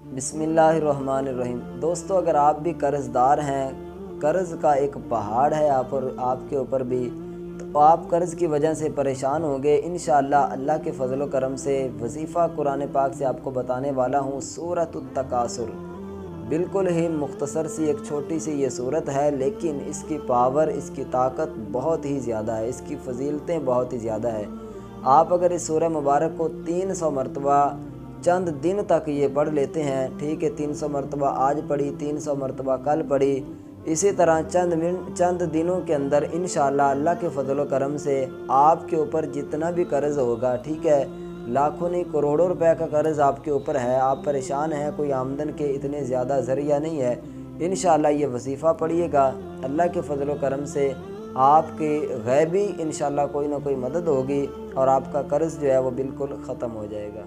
بسم اللہ الرحمن الرحیم۔ دوستو، اگر آپ بھی قرض دار ہیں، قرض کا ایک پہاڑ ہے آپ کے اوپر بھی، تو آپ قرض کی وجہ سے پریشان ہوں گے، انشاءاللہ اللہ کے فضل و کرم سے وظیفہ قرآن پاک سے آپ کو بتانے والا ہوں، سورۃ التکاثر۔ بالکل ہی مختصر سی ایک چھوٹی سی یہ صورت ہے، لیکن اس کی پاور، اس کی طاقت بہت ہی زیادہ ہے، اس کی فضیلتیں بہت ہی زیادہ ہے۔ آپ اگر اس سورہ مبارک کو 300 مرتبہ چند دن تک یہ پڑھ لیتے ہیں، ٹھیک ہے، 300 مرتبہ آج پڑھی، 300 مرتبہ کل پڑھی، اسی طرح چند دنوں کے اندر انشاءاللہ اللہ کے فضل و کرم سے آپ کے اوپر جتنا بھی قرض ہوگا، ٹھیک ہے، لاکھوں نہیں کروڑوں روپے کا قرض آپ کے اوپر ہے، آپ پریشان ہیں، کوئی آمدن کے اتنے زیادہ ذریعہ نہیں ہے، انشاءاللہ یہ وظیفہ پڑھیے گا، اللہ کے فضل و کرم سے آپ کے غیبی انشاءاللہ کوئی نہ کوئی مدد ہوگی اور آپ کا قرض جو ہے وہ بالکل ختم ہو جائے گا۔